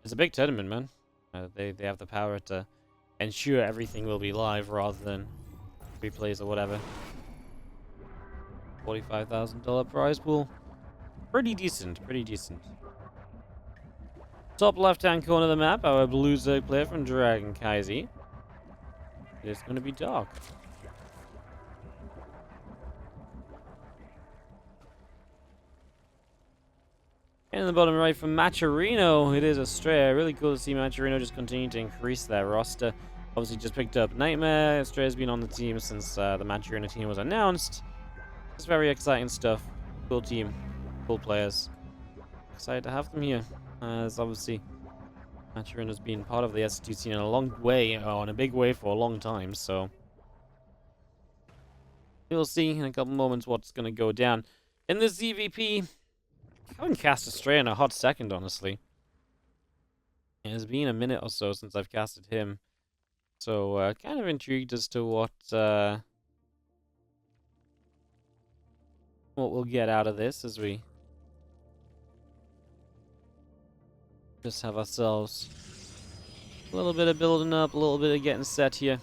It's a big tournament, man. They have the power to ensure everything will be live rather than replays or whatever. $45,000 prize pool. Pretty decent, pretty decent. Top left-hand corner of the map, our blue Zerg player from Dragon Kaiser. It's going to be dark. And in the bottom right from Maturino, it is Astrea. Really cool to see Maturino just continue to increase their roster. Obviously just picked up Nightmare. Astrea's been on the team since the Maturino team was announced. It's very exciting stuff. Cool team. Cool players. Excited to have them here. As obviously Maturino's been part of the S2 scene in a long way, or in a big way for a long time, so we'll see in a couple moments what's going to go down. In the ZvP, I haven't cast Astrea in a hot second, honestly. It has been a minute or so since I've casted him. So, kind of intrigued as to what we'll get out of this as we just have ourselves a little bit of building up, a little bit of getting set here.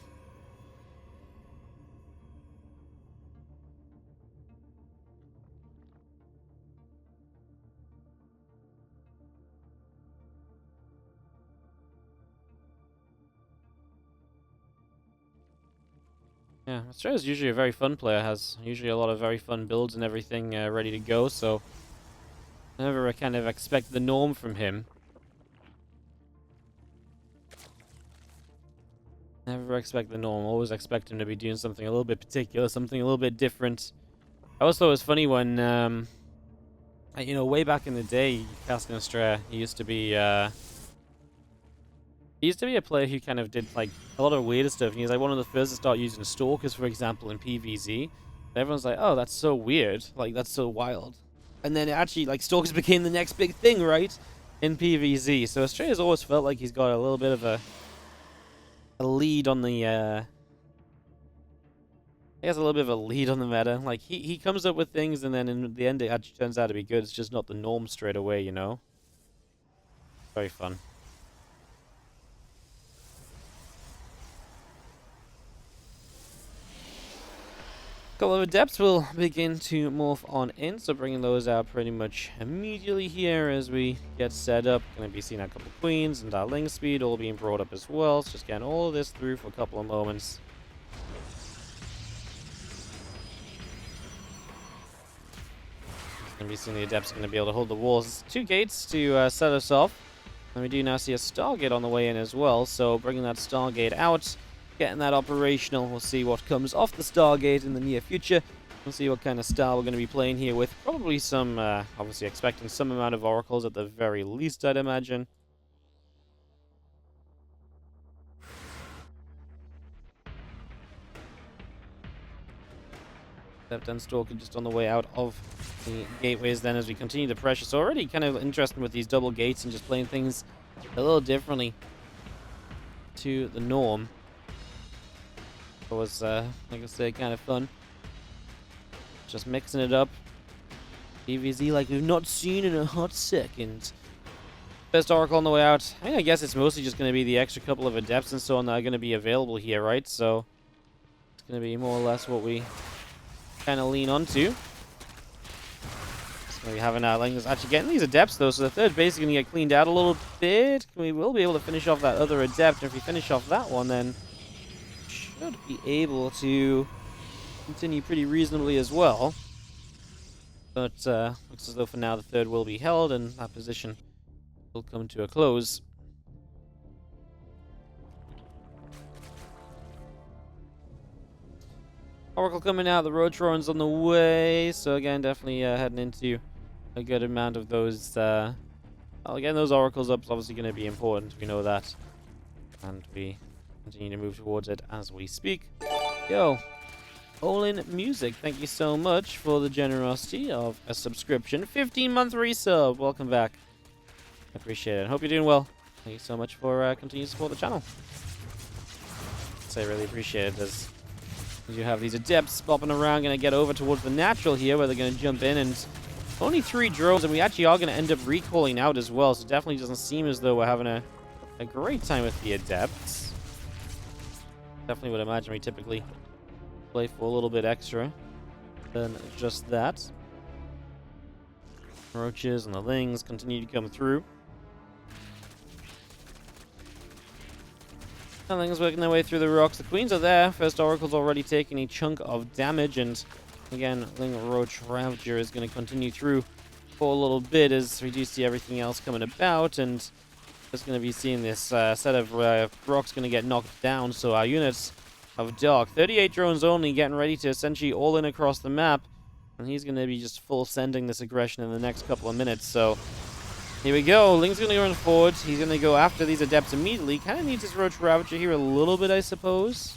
Yeah, Astrea is usually a very fun player, has usually a lot of very fun builds and everything ready to go, so I never kind of expect the norm from him. Never expect the norm, always expect him to be doing something a little bit particular, something a little bit different. I always thought it was funny when, you know, way back in the day, casting Astrea, he used to be a player who kind of did like a lot of weirder stuff. And he was like one of the first to start using stalkers, for example, in PvZ. And everyone's like, "Oh, that's so weird! Like that's so wild." And then actually, like stalkers became the next big thing, right? In PvZ. So Astrea's always felt like he's got a little bit of a lead on the. He has a little bit of a lead on the meta. Like he comes up with things, and then in the end, it actually turns out to be good. It's just not the norm straight away, you know. Very fun. Couple of adepts will begin to morph on in, so bringing those out pretty much immediately here as we get set up. Going to be seeing a couple queens and our link speed all being brought up as well. So just getting all of this through for a couple of moments. Going to be seeing the adepts going to be able to hold the walls. 2 gates to set us off. And we do now see a Stargate on the way in as well, so bringing that Stargate out. Getting that operational. We'll see what comes off the Stargate in the near future. We'll see what kind of style we're going to be playing here with. Probably some, obviously expecting some amount of oracles at the very least, I'd imagine. Adept and Stalker just on the way out of the gateways then as we continue the pressure. So already kind of interesting with these double gates and just playing things a little differently to the norm. It was, like I say, kind of fun. Just mixing it up. PvZ like we've not seen in a hot second. First Oracle on the way out. I guess it's mostly just going to be the extra couple of Adepts and so on that are going to be available here, right? So it's going to be more or less what we kind of lean onto. So we having our Langlers actually getting these Adepts though, so the third base is going to get cleaned out a little bit. We will be able to finish off that other Adept. And if we finish off that one, then should be able to continue pretty reasonably as well. But looks as though for now the third will be held and that position will come to a close. Oracle coming out, the Rotoron's on the way, so again definitely heading into a good amount of those. Well, again, those Oracles up is obviously going to be important, we know that. And we continue to move towards it as we speak. Yo, Olin Music, thank you so much for the generosity of a subscription. 15-month resub. Welcome back. I appreciate it. Hope you're doing well. Thank you so much for continuing to support the channel. I really appreciate it as you have these Adepts bopping around, going to get over towards the natural here where they're going to jump in and Only 3 drones, and we actually are going to end up recalling out as well, so it definitely doesn't seem as though we're having a great time with the Adepts. Definitely would imagine we typically play for a little bit extra than just that. Roaches and the Lings continue to come through. The Lings working their way through the rocks. The Queens are there. First Oracle's already taking a chunk of damage, and again, Ling Roach Ravager is going to continue through for a little bit as we do see everything else coming about, and just going to be seeing this set of rocks going to get knocked down. So our units of Dark, 38 drones only, getting ready to essentially all in across the map, and he's going to be just full sending this aggression in the next couple of minutes. So here we go. Ling's going to run forward. He's going to go after these Adepts immediately. Kind of needs his Roach Ravager here a little bit, I suppose.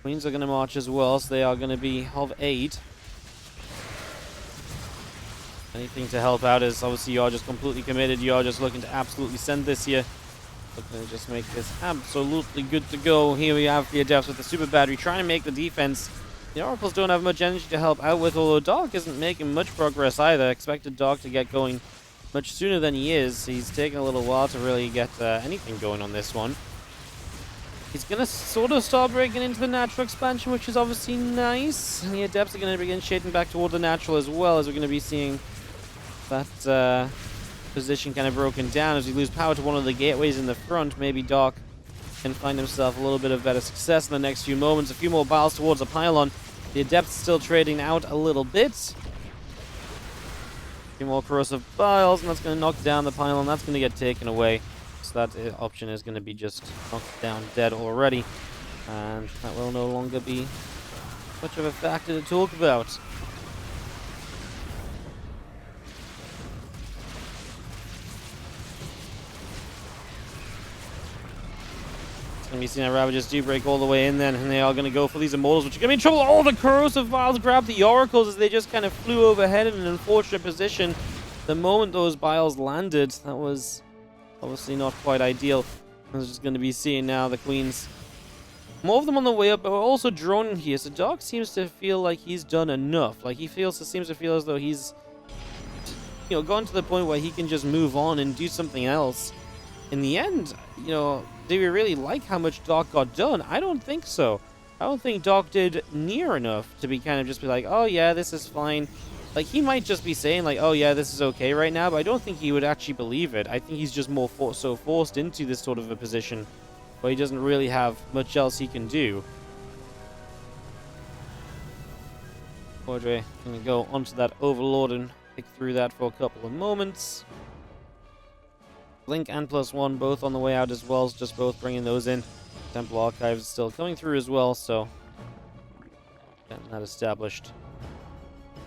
Queens are going to march as well, so they are going to be of aid. Anything to help out is obviously you are just completely committed. You are just looking to absolutely send this here. Looking to just make this absolutely good to go. Here we have the Adepts with the Super Battery trying to make the defense. The Oracles don't have much energy to help out with, although Dark isn't making much progress either. Expected Dark to get going much sooner than he is. He's taking a little while to really get anything going on this one. He's going to sort of start breaking into the natural expansion, which is obviously nice. And the Adepts are going to begin shading back toward the natural as well, as we're going to be seeing that position kind of broken down as we lose power to one of the gateways in the front. Maybe Dark can find himself a little bit of better success in the next few moments. A few more biles towards the pylon. The Adepts still trading out a little bit. A few more corrosive biles, and that's going to knock down the pylon. That's going to get taken away. So that option is going to be just knocked down dead already. And that will no longer be much of a factor to talk about. Going to be seeing our Ravagers do break all the way in then, and they are going to go for these Immortals, which are going to be in trouble. All the corrosive vials grab the Oracles as they just kind of flew overhead in an unfortunate position. The moment those vials landed, that was obviously not quite ideal. I was just going to be seeing now the Queens. More of them on the way up, but we're also droning here. So Dark seems to feel like he's done enough. Like seems to feel as though he's, gone to the point where he can just move on and do something else. In the end, do we really like how much Dark got done? I don't think so. I don't think Dark did near enough to be kind of just be like, oh yeah, this is fine. Like, he might just be saying, like, oh yeah, this is okay right now, but I don't think he would actually believe it. I think he's just more forced into this sort of a position where he doesn't really have much else he can do. Audrey going to go onto that Overlord and pick through that for a couple of moments. Blink and +1 both on the way out as well, so just both bringing those in. Temple Archives still coming through as well, so getting that established.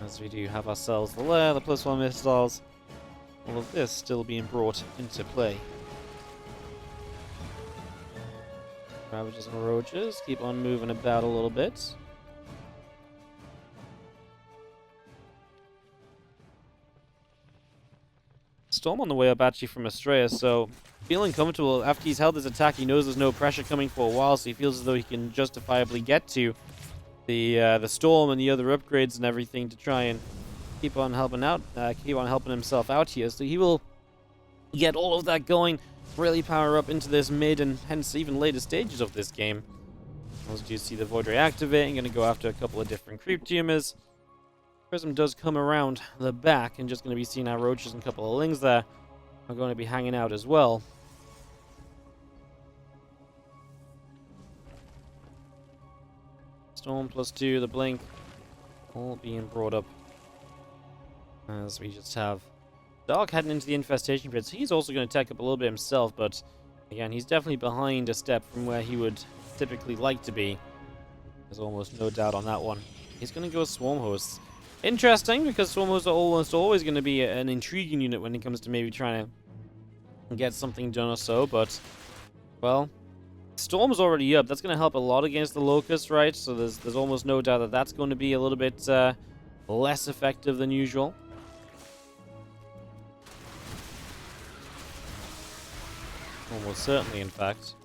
As we do have ourselves the lair, the +1 missiles, all of this still being brought into play. Ravagers and Roaches keep on moving about a little bit. Storm on the way up actually from Astrea, so feeling comfortable. After he's held his attack, he knows there's no pressure coming for a while, so he feels as though he can justifiably get to the Storm and the other upgrades and everything to try and keep on helping himself out here. So he will get all of that going, really power up into this mid and hence even later stages of this game. As you see the Void Ray activating, going to go after a couple of different creep tumors. Prism does come around the back, and just going to be seeing our Roaches and a couple of Lings there are going to be hanging out as well. Storm +2, the Blink, all being brought up. As we just have Dark heading into the Infestation Pit, so he's also going to tech up a little bit himself, but again, he's definitely behind a step from where he would typically like to be. There's almost no doubt on that one. He's going to go Swarm Hosts. Interesting, because Swarm Hosts are almost always going to be an intriguing unit when it comes to maybe trying to get something done or so, but, well, Storm's already up. That's going to help a lot against the Locust, right? So there's almost no doubt that that's going to be a little bit less effective than usual. Almost certainly, in fact.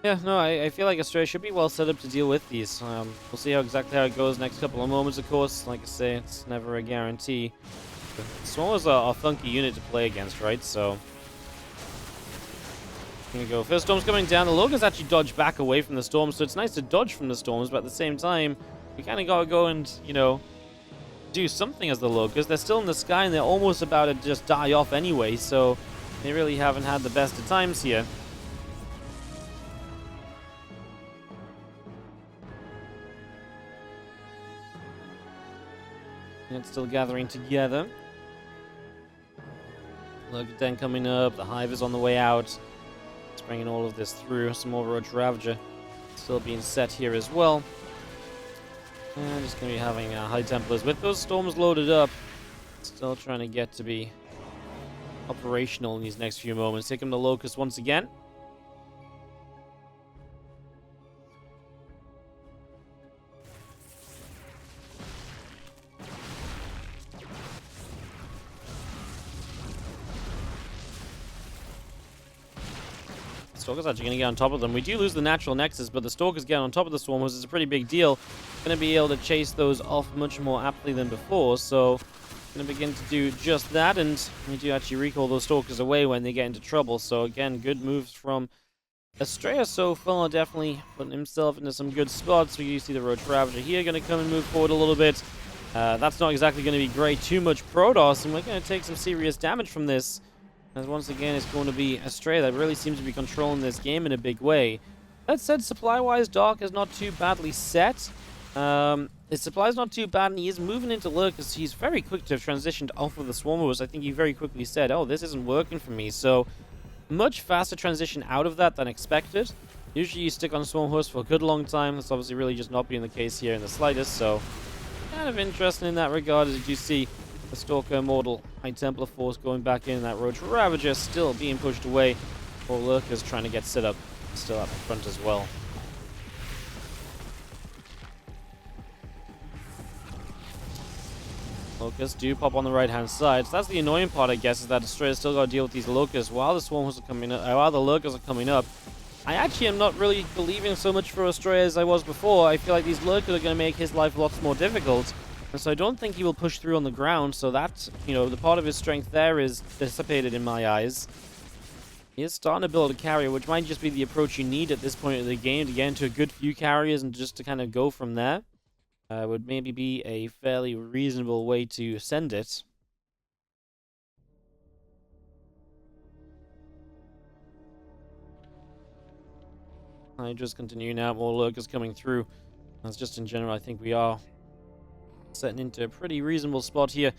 Yeah, no, I feel like Astrea should be well set up to deal with these. We'll see exactly how it goes next couple of moments, of course. Like I say, it's never a guarantee. Swarmers are a funky unit to play against, right? So, here we go. First storm's coming down. The Lurkers actually dodge back away from the storms, so it's nice to dodge from the storms, but at the same time, we kind of gotta go and, you know, do something as the Lurkers. They're still in the sky, and they're almost about to just die off anyway, so they really haven't had the best of times here. It's still gathering together. Lurker Den coming up. The Hive is on the way out. It's bringing all of this through. Some more Roach Ravager still being set here as well. And just going to be having High Templars with those storms loaded up. Still trying to get to be operational in these next few moments. Here come the Locust once again. Stalker's actually going to get on top of them. We do lose the natural nexus, but the Stalkers get on top of the Swarmers is a pretty big deal. Going to be able to chase those off much more aptly than before, so going to begin to do just that, and we do actually recall those Stalkers away when they get into trouble. So again, good moves from Astrea so far, definitely putting himself into some good spots. We do see the Roach Ravager here going to come and move forward a little bit. That's not exactly going to be great. Too much Protoss, and we're going to take some serious damage from this. As once again, it's going to be Astrea that really seems to be controlling this game in a big way. That said, supply-wise, Dark is not too badly set. His supply's not too bad, and he is moving into Lurker because he's very quick to have transitioned off of the Swarmers. I think he very quickly said, oh, this isn't working for me. So, much faster transition out of that than expected. Usually you stick on Swarm Host for a good long time. That's obviously really just not being the case here in the slightest. So, kind of interesting in that regard, as you see the Stalker Immortal High Templar force going back in. That Roach Ravager still being pushed away. Or Lurkers trying to get set up still up in front as well. Lurkers do pop on the right-hand side. So that's the annoying part, I guess, is that Astrea's still got to deal with these Lurkers while the Swarmers are coming up. While the Lurkers are coming up. I actually am not really believing so much for Astrea as I was before. I feel like these Lurkers are going to make his life lots more difficult. And so I don't think he will push through on the ground. So that, you know, the part of his strength there is dissipated in my eyes. He is starting to build a carrier, which might just be the approach you need at this point of the game to get into a good few carriers and just to kind of go from there. Would maybe be a fairly reasonable way to send it. I just continue now. More Lurkers coming through. That's just in general, I think we are setting into a pretty reasonable spot here.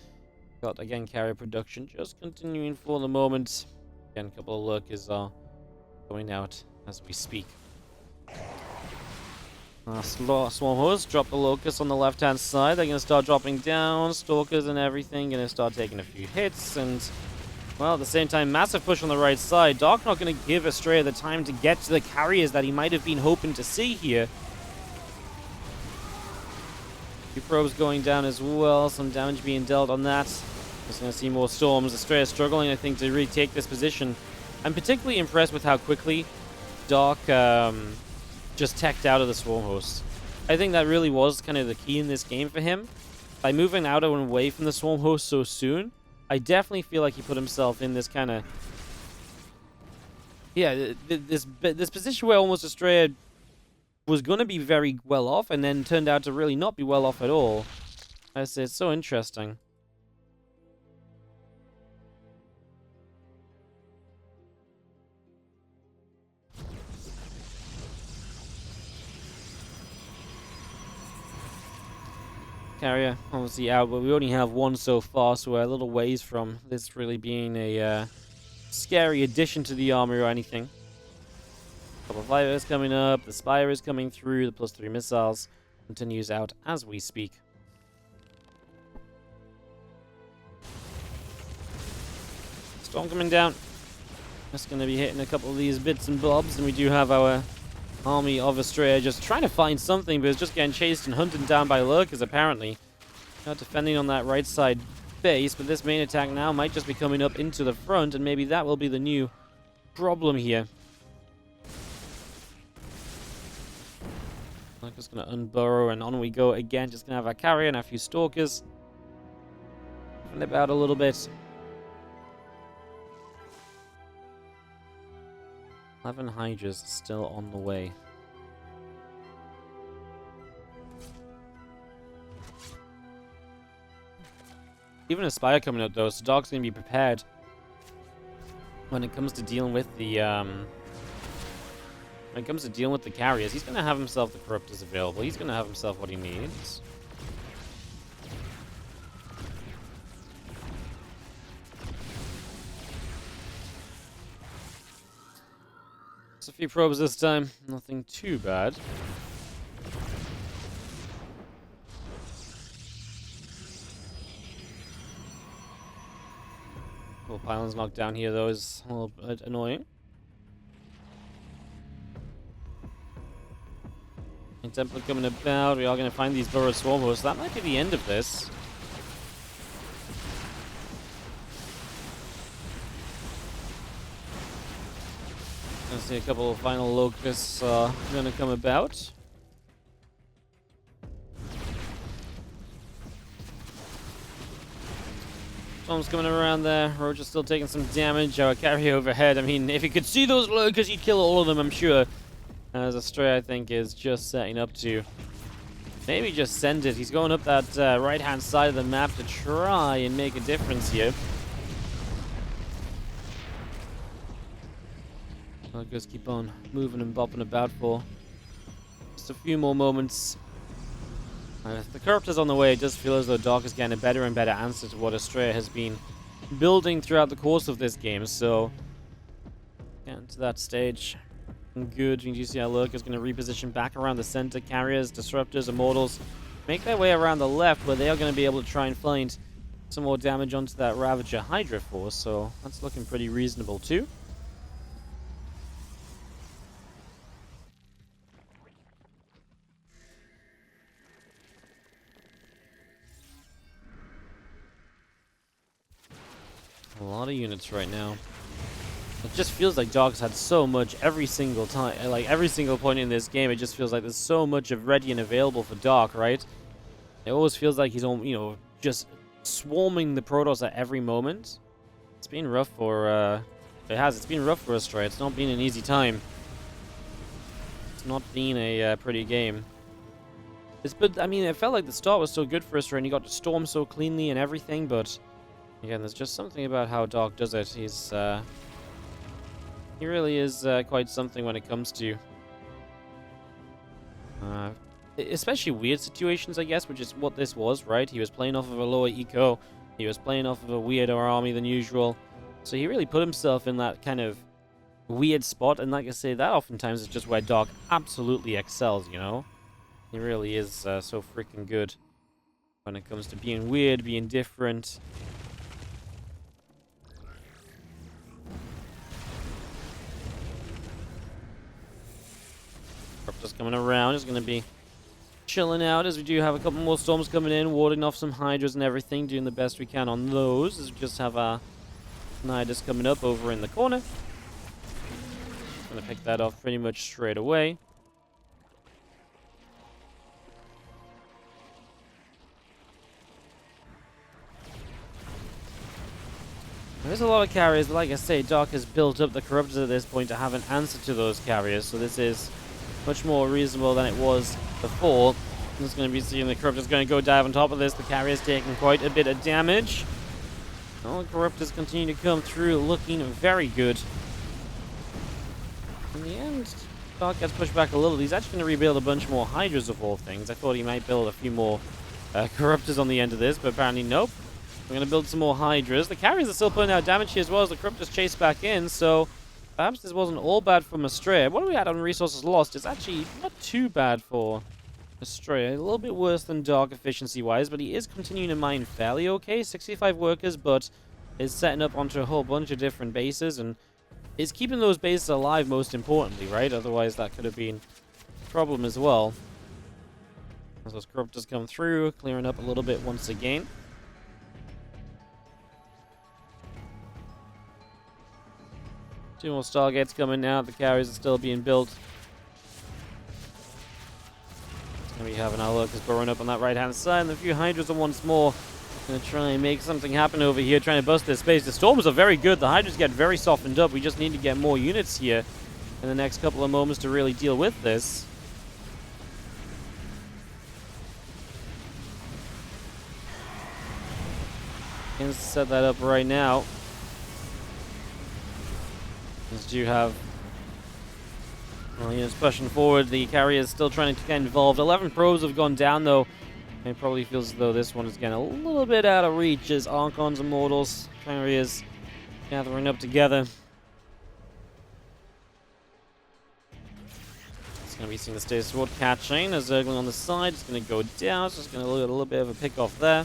Got again carrier production just continuing for the moment. Again, a couple of Lurkers are going out as we speak. Swarm Host drop the Locust on the left hand side. They're going to start dropping down. Stalkers and everything going to start taking a few hits, and well, at the same time, massive push on the right side. Dark not going to give Astrea the time to get to the carriers that he might have been hoping to see here. Two probes going down as well. Some damage being dealt on that. Just going to see more storms. Astrea struggling, I think, to really take this position. I'm particularly impressed with how quickly Dark just teched out of the Swarm Host. I think that really was kind of the key in this game for him. By moving out and away from the Swarm Host so soon, I definitely feel like he put himself in this kind of... yeah, this position where almost Astrea was going to be very well off and then turned out to really not be well off at all. I say it's so interesting. Carrier obviously out, but we only have one so far, so we're a little ways from this really being a scary addition to the army or anything. A couple of fighters coming up, the Spire is coming through, the +3 missiles continues out as we speak. Storm coming down. Just going to be hitting a couple of these bits and bobs, and we do have our army of Astrea just trying to find something, but it's just getting chased and hunted down by Lurkers, apparently. Not defending on that right side base, but this main attack now might just be coming up into the front, and maybe that will be the new problem here. Just gonna unburrow and on we go again. Just gonna have our carrier and a few stalkers. Flip out a little bit. 11 Hydras still on the way. Even a Spire coming out though, so Dog's gonna be prepared when it comes to dealing with the carriers. He's gonna have himself the Corruptors available. He's gonna have himself what he needs. Just a few probes this time. Nothing too bad. Little pylons knocked down here though is a little bit annoying. Temple coming about. We are going to find these burrow swarm hosts. That might be the end of this. Gonna see a couple of final locusts going to come about. Storm's coming around there. Roach is still taking some damage. Our carry overhead. I mean, if you could see those lurkers, you'd kill all of them, I'm sure. As Astrea, I think, is just setting up to maybe just send it. He's going up that right-hand side of the map to try and make a difference here. I'll just keep on moving and bopping about for just a few more moments. The Corruptor's on the way. It does feel as though Doc is getting a better and better answer to what Astrea has been building throughout the course of this game. So, getting to that stage. Good. You see how Lurker is going to reposition back around the center. Carriers, Disruptors, Immortals make their way around the left where they are going to be able to try and find some more damage onto that Ravager Hydra force. So that's looking pretty reasonable too. A lot of units right now. It just feels like Dog's had so much every single time, like every single point in this game. It just feels like there's so much of ready and available for Dog, right? It always feels like he's, just swarming the Protoss at every moment. It's been rough for, it's been rough for Astrea. It's not been an easy time. It's not been a pretty game. But I mean, it felt like the start was so good for Astrea, and he got to storm so cleanly and everything. But again, there's just something about how Dog does it. He really is quite something when it comes to especially weird situations, I guess, which is what this was, right? He was playing off of a lower eco. He was playing off of a weirder army than usual. So he really put himself in that kind of weird spot. And like I say, that oftentimes is just where Dog absolutely excels, you know? He really is so freaking good when it comes to being weird, being different. Just coming around, is going to be chilling out as we do have a couple more storms coming in, warding off some Hydras and everything, doing the best we can on those as we just have our Nidus coming up over in the corner. Going to pick that off pretty much straight away. There's a lot of carriers, but like I say, Doc has built up the Corruptors at this point to have an answer to those carriers, so this is much more reasonable than it was before. I'm just going to be seeing the Corruptors going to go dive on top of this. The carrier's taking quite a bit of damage. All the Corruptors continue to come through, looking very good. In the end, Doc gets pushed back a little. He's actually going to rebuild a bunch more Hydras of all things. I thought he might build a few more Corruptors on the end of this, but apparently nope. We're going to build some more Hydras. The carriers are still putting out damage here as well as the Corruptors chase back in, so perhaps this wasn't all bad from Astrea. What do we at on resources lost? It's actually not too bad for Astrea. A little bit worse than Dog efficiency-wise, but he is continuing to mine fairly okay. 65 workers, but is setting up onto a whole bunch of different bases, and is keeping those bases alive most importantly, right? Otherwise, that could have been a problem as well. As those Corruptors come through, clearing up a little bit once again. Two more Stargates coming out. The carriers are still being built. And we have an Lurker burrowing up on that right-hand side, and a few Hydras are once more going to try and make something happen over here, trying to bust this space. The Storms are very good. The Hydras get very softened up. We just need to get more units here in the next couple of moments to really deal with this. Can set that up right now. As you have units pushing forward, the carrier is still trying to get involved. 11 probes have gone down though. It probably feels as though this one is getting a little bit out of reach as Archons and Mortals, carriers gathering up together. It's going to be seeing the Stasis Sword catching. A Zergling on the side. It's going to go down. It's just going to look at a little bit of a pick off there.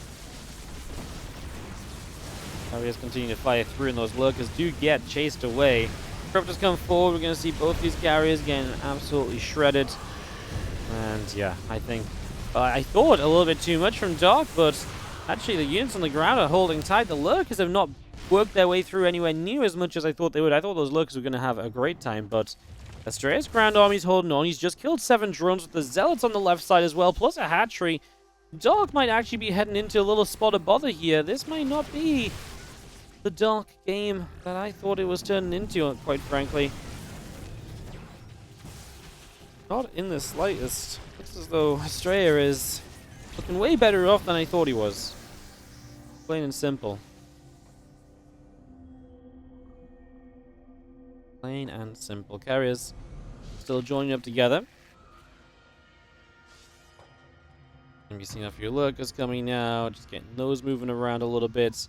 Carriers continue to fire through, and those Lurkers do get chased away. Protoss come forward. We're going to see both these carriers getting absolutely shredded. And yeah, I think I thought a little bit too much from Dark, but actually the units on the ground are holding tight. The Lurkers have not worked their way through anywhere near as much as I thought they would. I thought those Lurkers were going to have a great time, but Astrea's ground army's holding on. He's just killed 7 drones with the Zealots on the left side as well, plus a hatchery. Dark might actually be heading into a little spot of bother here. This might not be the Dark game that I thought it was turning into, quite frankly. Not in the slightest. Looks as though Astrea is looking way better off than I thought he was. Plain and simple. Plain and simple. Carriers still joining up together. Gonna be seeing a few Lurkers coming now, just getting those moving around a little bit.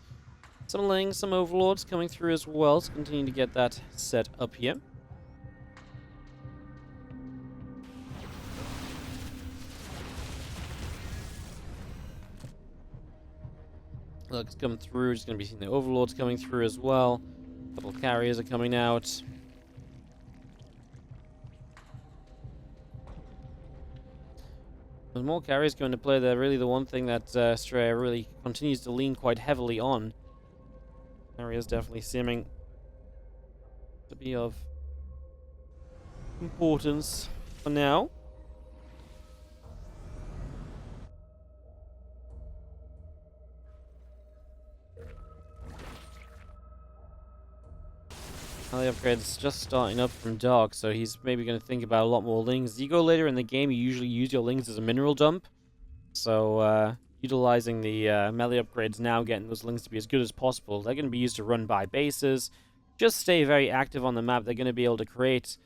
Some Lings, some Overlords coming through as well, so continuing to get that set up here. Lurkers coming through, just going to be seeing the Overlords coming through as well. A couple carriers are coming out. With more carriers going to play, they're really the one thing that Astrea really continues to lean quite heavily on. Carriers definitely seeming to be of importance for now. The upgrade's just starting up from Dark, so he's maybe going to think about a lot more Lings. As you go later in the game, you usually use your Lings as a mineral dump. So, utilizing the melee upgrades now, getting those Lings to be as good as possible. They're going to be used to run by bases. Just stay very active on the map. They're going to be able to create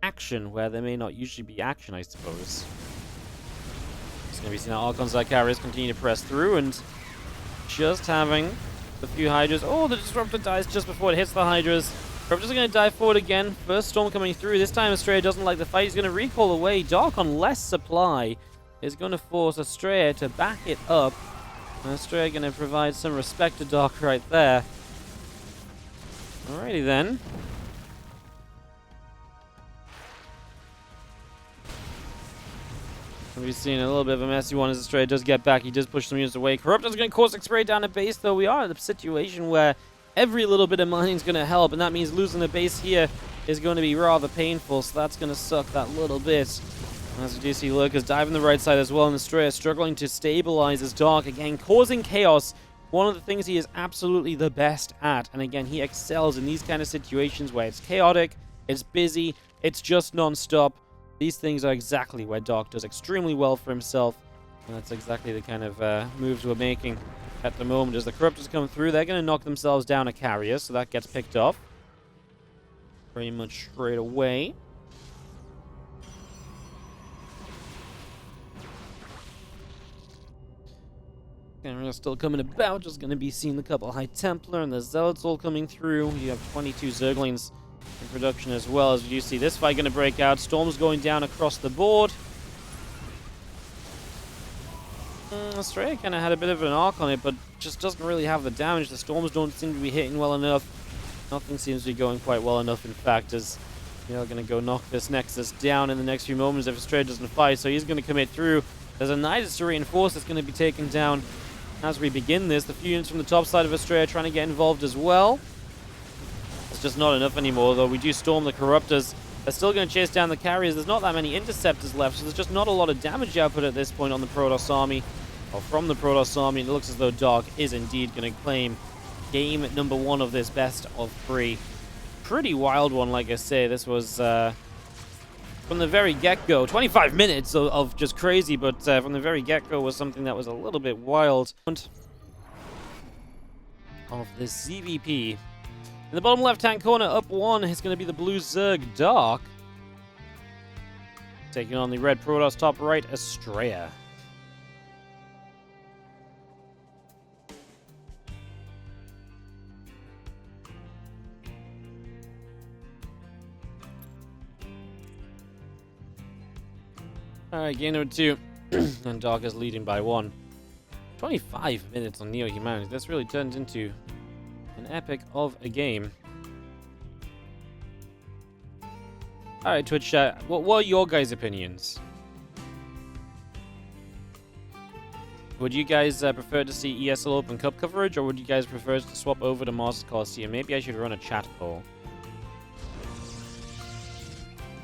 action where there may not usually be action, I suppose. It's going to be seeing our Archons like carriers continue to press through, and just having a few Hydras. Oh, the Disruptor dies just before it hits the Hydras. Protoss are going to dive forward again. First Storm coming through. This time Astrea doesn't like the fight. He's going to recall away. Dark on less supply is going to force Astrea to back it up. And Astrea going to provide some respect to Dark right there. Alrighty then. We've seen a little bit of a messy one as Astrea does get back. He does push some units away. Corruptor's going to caustic spray down a base, though. We are in a situation where every little bit of mining is going to help, and that means losing a base here is going to be rather painful, so that's going to suck that little bit. As we do see Lurkers dive on the right side as well, and Astrea struggling to stabilize his Dark, again, causing chaos. One of the things he is absolutely the best at, and again, he excels in these kind of situations where it's chaotic, it's busy, it's just non-stop. These things are exactly where Dark does extremely well for himself, and that's exactly the kind of moves we're making at the moment. As the Corruptors come through, they're going to knock themselves down a carrier, so that gets picked off pretty much straight away. We're still coming about, just going to be seeing a couple High Templar and the Zealots all coming through. You have 22 Zerglings in production as well. As you see this fight going to break out. Storms going down across the board. Astrea kind of had a bit of an arc on it, but just doesn't really have the damage. The Storms don't seem to be hitting well enough. Nothing seems to be going quite well enough, in fact, as we are going to go knock this Nexus down in the next few moments if Astrea doesn't fight, so he's going to commit through. There's a Nidus to reinforce that's going to be taken down as we begin this. The few units from the top side of Astrea trying to get involved as well. It's just not enough anymore, though. We do storm the Corruptors. They're still going to chase down the carriers. There's not that many interceptors left, so there's just not a lot of damage output at this point on the Protoss army, or from the Protoss army. It looks as though Dark is indeed going to claim game number 1 of this best of 3. Pretty wild one, like I say. This was from the very get-go. 25 minutes of just crazy, but from the very get-go was something that was a little bit wild. Of this ZvP. In the bottom left-hand corner, up 1 is going to be the blue Zerg Dark. Taking on the red Protoss top right, Astrea. Alright, game number 2. And Dark is leading by 1. 25 minutes on Neo Humanity. This really turned into an epic of a game. Alright, Twitch chat, what are your guys' opinions? Would you guys prefer to see ESL Open Cup coverage, or would you guys prefer to swap over to Masters Coliseum? Maybe I should run a chat poll.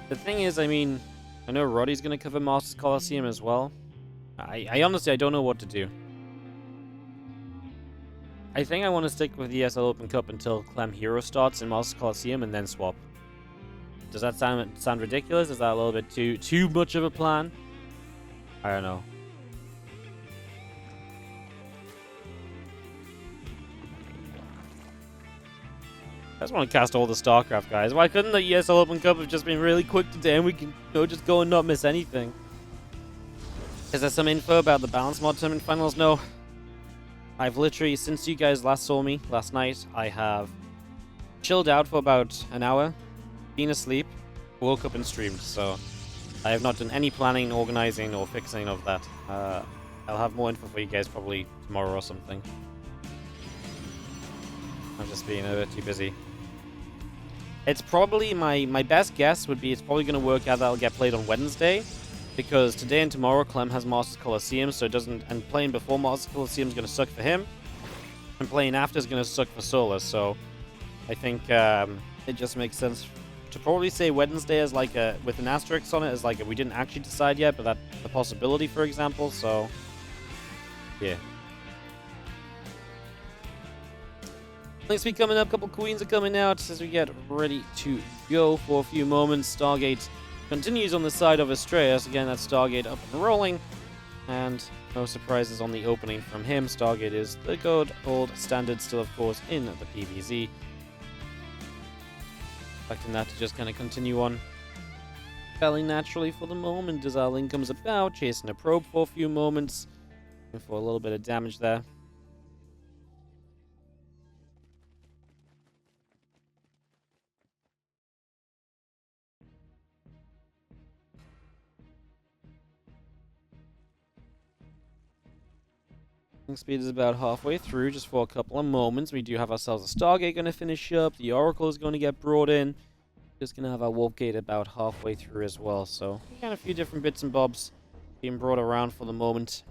The thing is, I mean, I know Roddy's going to cover Masters Coliseum as well. I honestly, I don't know what to do. I think I want to stick with the ESL Open Cup until Clem Hero starts in Masters Coliseum and then swap. Does that sound ridiculous? Is that a little bit too much of a plan? I don't know. I just want to cast all the StarCraft guys. Why couldn't the ESL Open Cup have just been really quick today and we can just go and not miss anything? Is there some info about the Balance Mod Tournament Finals? No. I've literally, since you guys last saw me last night, I have chilled out for about an hour, been asleep, woke up and streamed, so I have not done any planning, organizing, or fixing of that. I'll have more info for you guys probably tomorrow or something. I'm just being a bit too busy. It's probably, my best guess would be it's probably going to work out that it'll get played on Wednesday, because today and tomorrow Clem has Masters Coliseum, so it doesn't, and playing before Masters Coliseum is going to suck for him, and playing after is going to suck for Solar, so I think it just makes sense to probably say Wednesday as like a, with an asterisk on it, as like a, we didn't actually decide yet, but that's a possibility, for example, so yeah. Next week coming up, a couple queens are coming out as we get ready to go for a few moments. Stargate continues on the side of Astrea, so again that's Stargate up and rolling, and no surprises on the opening from him. Stargate is the good old standard still, of course, in the PvZ. Expecting that to just kind of continue on fairly naturally for the moment as our link comes about, chasing a probe for a few moments, and for a little bit of damage there. Speed is about halfway through, just for a couple of moments. We do have ourselves a Stargate going to finish up. The Oracle is going to get brought in. Just going to have our Wolf Gate about halfway through as well. So, we got a few different bits and bobs being brought around for the moment.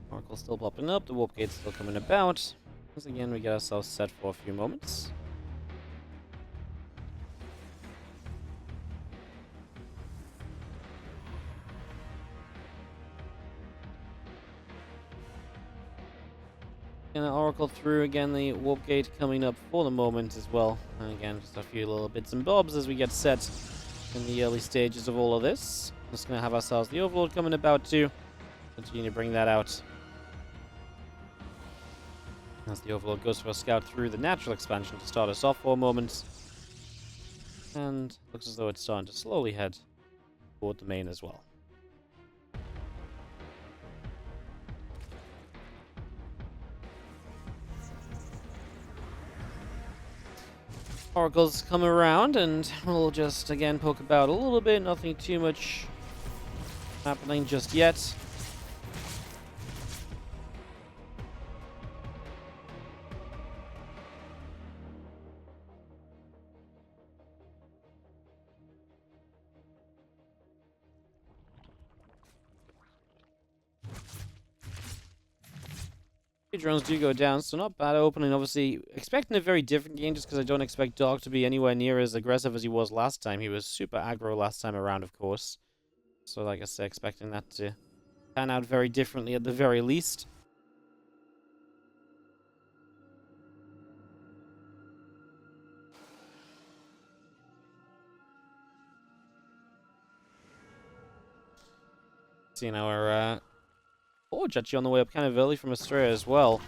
Oracle still popping up. The Wolf Gate's still coming about. Once again, we get ourselves set for a few moments. Gonna Oracle through again, the Warp Gate coming up for the moment as well. And again, just a few little bits and bobs as we get set in the early stages of all of this. Just gonna have ourselves the Overlord coming about too. Continue to bring that out. As the Overlord goes for a scout through the natural expansion to start us off for a moment. And looks as though it's starting to slowly head toward the main as well. Oracles come around and we'll just again poke about a little bit, nothing too much happening just yet. drones do go down, so not bad opening. Obviously, expecting a very different game just because I don't expect Dark to be anywhere near as aggressive as he was last time. He was super aggro last time around, of course. So, like I said, expecting that to pan out very differently at the very least. Seeing our Forge actually on the way up kind of early from Astrea as well.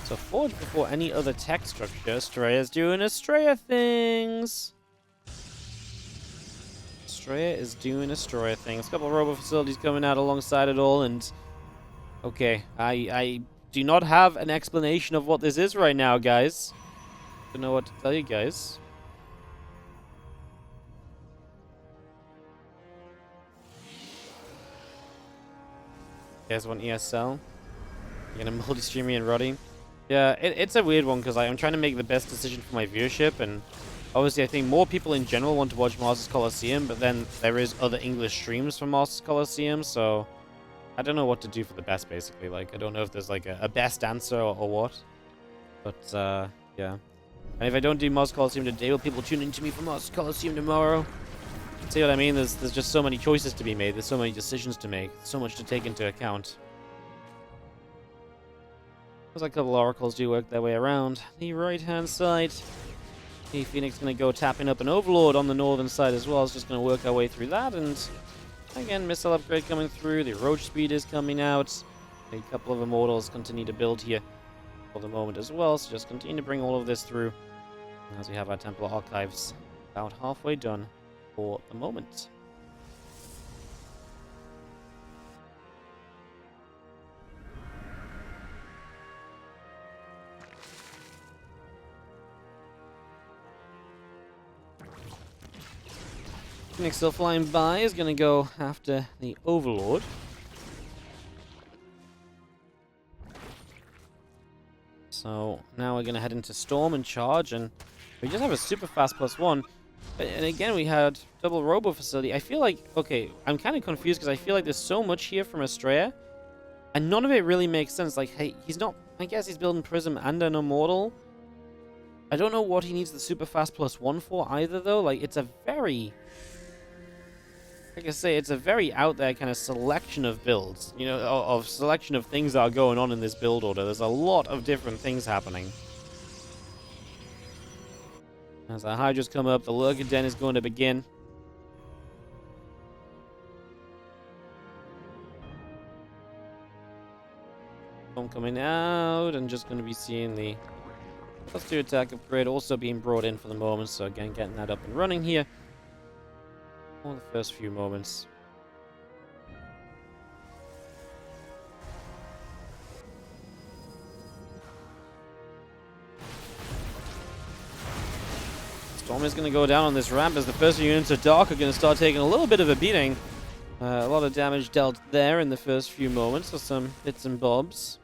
So Forge before any other tech structure. Astrea's doing Astrea things. Astrea is doing Astrea things. A couple of robo facilities coming out alongside it all, and okay, I do not have an explanation of what this is right now, guys. Don't know what to tell you guys. You guys want ESL? You're gonna multi-stream me and Roddy? Yeah, it's a weird one because I'm trying to make the best decision for my viewership, and obviously I think more people in general want to watch Masters Colosseum, but then there is other English streams from Masters Colosseum, so I don't know what to do for the best, basically. Like, I don't know if there's like a best answer or what, but yeah. And if I don't do Masters Colosseum today, will people tune into me for Masters Colosseum tomorrow? See what I mean? There's just so many choices to be made. There's so many decisions to make. So much to take into account. Looks like a couple oracles do work their way around the right-hand side. The Phoenix going to go tapping up an Overlord on the northern side as well. It's just going to work our way through that. And again, missile upgrade coming through. The Roach Speed is coming out. A couple of Immortals continue to build here for the moment as well. So just continue to bring all of this through as we have our Templar Archives about halfway done for the moment. Phoenix still flying by is going to go after the Overlord. So now we're going to head into Storm and Charge, and we just have a super fast +1. And again, we had double robo facility. I feel like, okay, I'm kind of confused because I feel like there's so much here from Astrea, and none of it really makes sense. Like, hey, he's not, I guess he's building Prism and an Immortal. I don't know what he needs the super fast +1 for either, though. Like, it's a very, like I say, it's a very out there kind of selection of builds, you know, of selection of things that are going on in this build order. There's a lot of different things happening. As the Hydras come up, the Lurker Den is going to begin. Storm coming out, and just going to be seeing the +2 attack upgrade also being brought in for the moment. So again, getting that up and running here for the first few moments. Storm is going to go down on this ramp as the first few units of Dark are going to start taking a little bit of a beating. A lot of damage dealt there in the first few moments with some bits and bobs.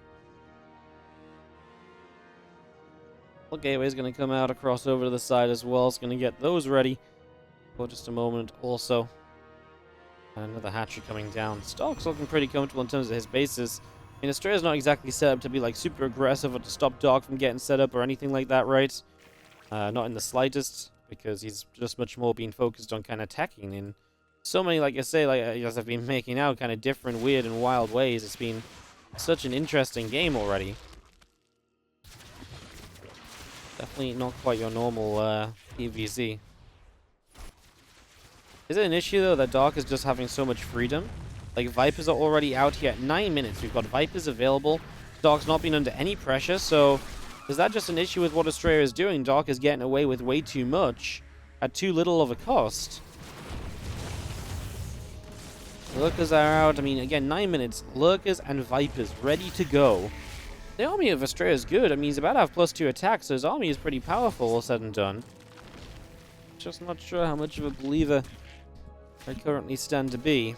The gateway is going to come out across over to the side as well. It's going to get those ready for just a moment also. And another hatchery coming down. Stark's looking pretty comfortable in terms of his bases. I mean, Astrea's not exactly set up to be like super aggressive or to stop Dark from getting set up or anything like that, right? Not in the slightest, because he's just much more being focused on kind of attacking in so many, like I say, like as I've been making out, kind of different, weird, and wild ways. It's been such an interesting game already. Definitely not quite your normal PvZ. Is it an issue, though, that Dark is just having so much freedom? Like, Vipers are already out here at 9 minutes. We've got Vipers available. Dark's not been under any pressure, so is that just an issue with what Astrea is doing? Dark is getting away with way too much at too little of a cost. Lurkers are out. I mean, again, 9 minutes. Lurkers and Vipers ready to go. The army of Astrea is good. I mean, he's about to have +2 attacks, so his army is pretty powerful, all said and done. Just not sure how much of a believer I currently stand to be.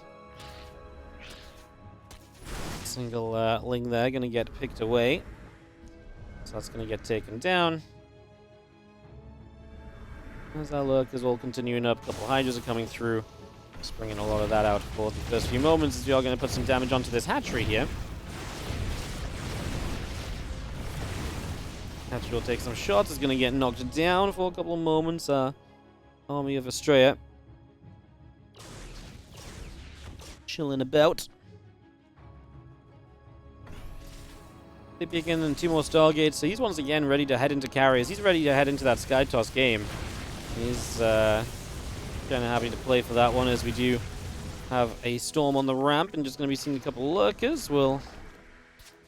Single Ling there, going to get picked away. So that's going to get taken down. As our Lurkers all continuing up, a couple Hydras are coming through. Just bringing a lot of that out for the first few moments as we are going to put some damage onto this hatchery here. Hatchery will take some shots. Is going to get knocked down for a couple of moments. Army of Astrea chilling about. ZvP again and 2 more Stargates. So he's once again ready to head into carriers. He's ready to head into that Sky Toss game. He's kind of happy to play for that one, as we do have a Storm on the ramp and just going to be seeing a couple of Lurkers. We'll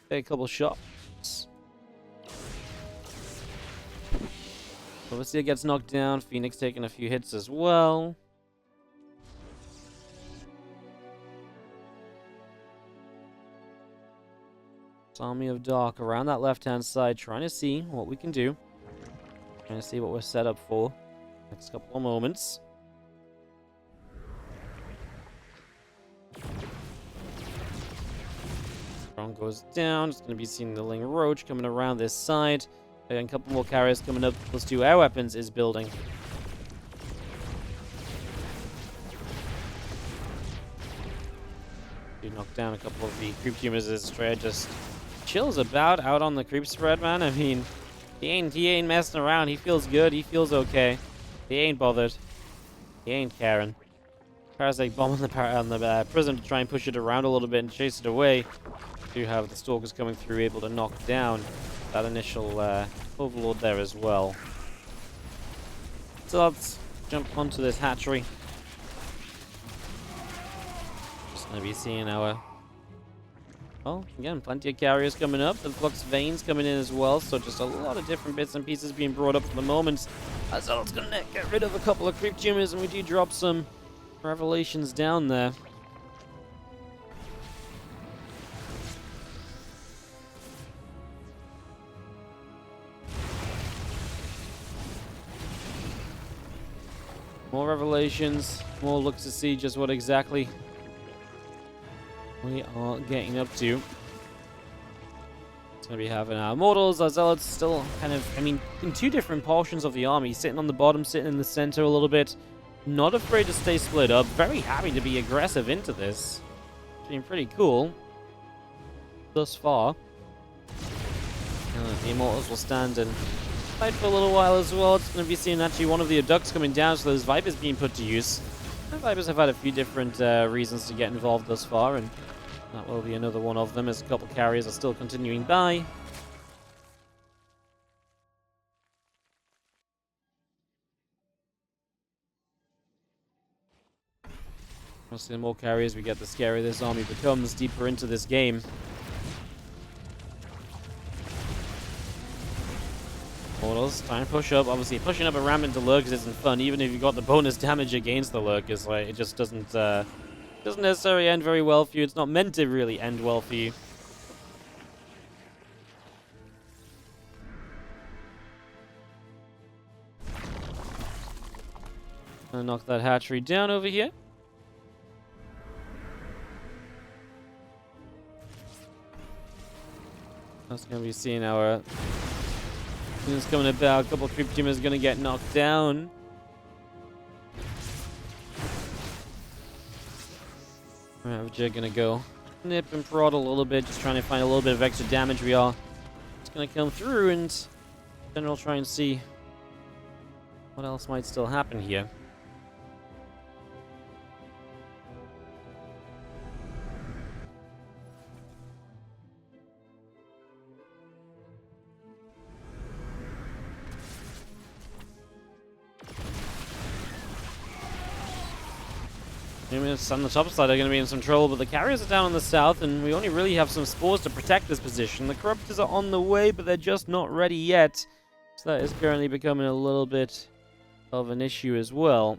take a couple shots. Obviously, it gets knocked down. Phoenix taking a few hits as well. Army of Dark around that left-hand side, trying to see what we can do. Trying to see what we're set up for. Next couple of moments. Strong goes down. It's going to be seeing the Ling Roach coming around this side. And a couple more carriers coming up. +2 air weapons is building. Do knock down a couple of the creep tumors as Astrea just chills about out on the creep spread, man. I mean, he ain't messing around. He feels good. He feels okay. He ain't bothered. He ain't caring. Parasite bomb on the prison to try and push it around a little bit and chase it away. Do have the Stalkers coming through, able to knock down that initial Overlord there as well. So let's jump onto this hatchery. Just going to be seeing our... Well, again, plenty of carriers coming up. The Flux Veins coming in as well. So just a lot of different bits and pieces being brought up for the moment. Azel's going to get rid of a couple of creep tumors, and we do drop some Revelations down there. More Revelations, more look to see just what exactly we are getting up to. It's going to be having our Immortals, our Zealots still kind of, I mean, in 2 different portions of the army. Sitting on the bottom, sitting in the center a little bit. Not afraid to stay split up. Very happy to be aggressive into this. It's been pretty cool thus far. The Immortals will stand and fight for a little while as well. It's going to be seeing actually one of the Abducts coming down, so those Vipers being put to use. The Vipers have had a few different reasons to get involved thus far, and that will be another one of them, as a couple carriers are still continuing by. Obviously, the more carriers we get, the scarier this army becomes deeper into this game. Mortals trying to push up. Obviously, pushing up a ramp into Lurkers isn't fun, even if you got the bonus damage against the Lurkers. Like, it just doesn't necessarily end very well for you. It's not meant to really end well for you. Gonna knock that hatchery down over here. That's gonna be seeing our units coming about. A couple of creep tumors gonna get knocked down. Ravager gonna go nip and prod a little bit, just trying to find a little bit of extra damage. We are just gonna come through and in general try and see what else might still happen here. Units on the top side are going to be in some trouble, but the carriers are down on the south, and we only really have some spores to protect this position. The Corruptors are on the way, but they're just not ready yet. So that is currently becoming a little bit of an issue as well.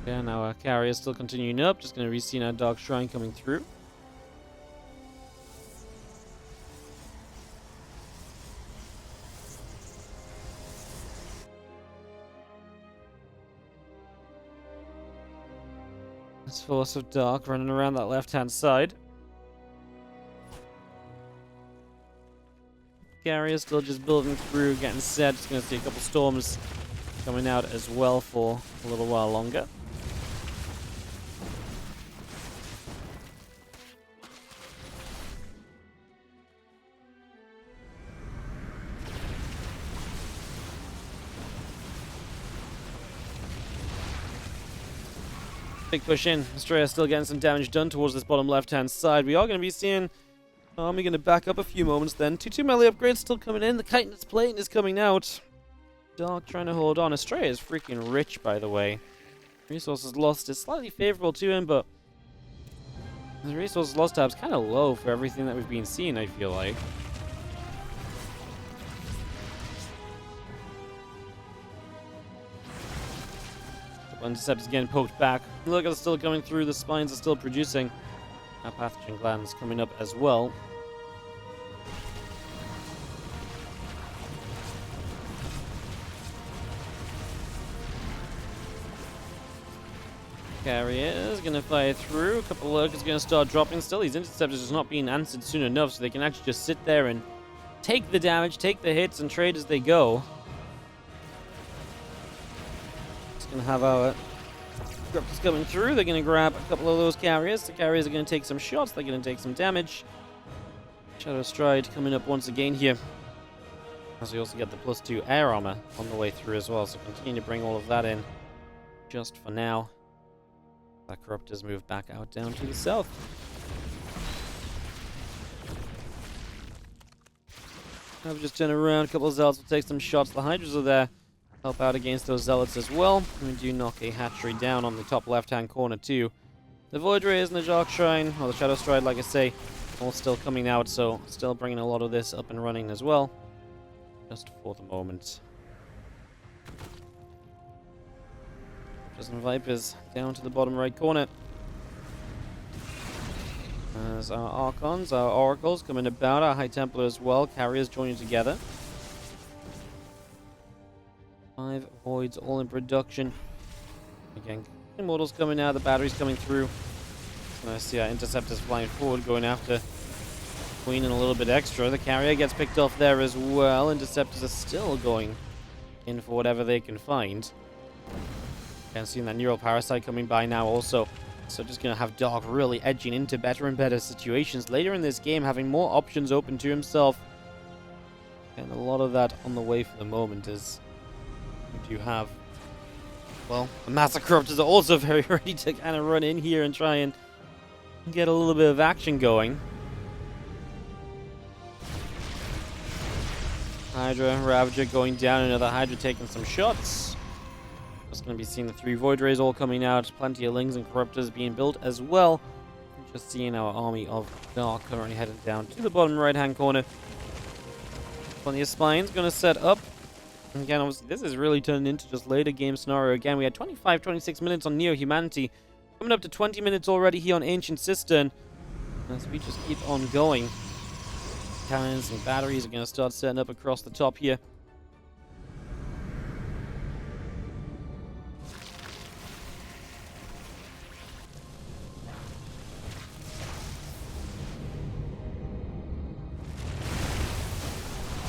Yeah, now our carrier is still continuing up. Just going to be seeing our Dark Shrine coming through. This Force of Dark running around that left-hand side. carrier still just building through, getting set. Just going to see a couple storms coming out as well for a little while longer. Big push in. Astrea still getting some damage done towards this bottom left-hand side. We are going to be seeing Army going to back up a few moments then. 2-2 melee upgrades still coming in. The chitinous plate is coming out. Dark trying to hold on. Astrea is freaking rich, by the way. Resources lost is slightly favorable to him, but the resources lost tab's kind of low for everything that we've been seeing, I feel like. Intercept is getting poked back. Look, it's still coming through. The spines are still producing. Our pathogen glands coming up as well. Carrier is going to fire through. A couple of lurkers going to start dropping still. These interceptors just not being answered soon enough, so they can actually just sit there and take the damage, take the hits, and trade as they go. Going to have our Disruptors coming through. They're going to grab a couple of those carriers. The carriers are going to take some shots. They're going to take some damage. Shadow Stride coming up once again here. As we also get the +2 air armor on the way through as well. So continue to bring all of that in just for now. That Corruptors move back out down to the south. Now we just turn around. A couple of Zealots will take some shots. The Hydras are there. Help out against those Zealots as well. And we do knock a hatchery down on the top left-hand corner too. The Void Rays and the Dark Shrine, or the Shadow Stride, like I say, all still coming out, so still bringing a lot of this up and running as well. Just for the moment. Just Vipers down to the bottom right corner. As our Archons, our Oracles coming about, our High Templar as well, Carriers joining together. 5 Voids all in production. Again, Immortals coming out, the batteries coming through. And I see our Interceptors flying forward, going after Queen and a little bit extra. The Carrier gets picked off there as well. Interceptors are still going in for whatever they can find. Again, seeing that Neural Parasite coming by now also. So just going to have Dark really edging into better and better situations later in this game, having more options open to himself. And a lot of that on the way for the moment is... you have, well, the Massacruptors are also very ready to kind of run in here and try and get a little bit of action going. Hydra, Ravager going down, another Hydra taking some shots. Just going to be seeing the 3 Void Rays all coming out, plenty of Lings and Corruptors being built as well. Just seeing our army of Dark currently heading down to the bottom right-hand corner. Plenty of Spines going to set up. Again, obviously, this is really turning into just later game scenario. Again, we had 25-26 minutes on Neo-Humanity. Coming up to 20 minutes already here on Ancient Cistern. As we just keep on going. Cannons and batteries are going to start setting up across the top here.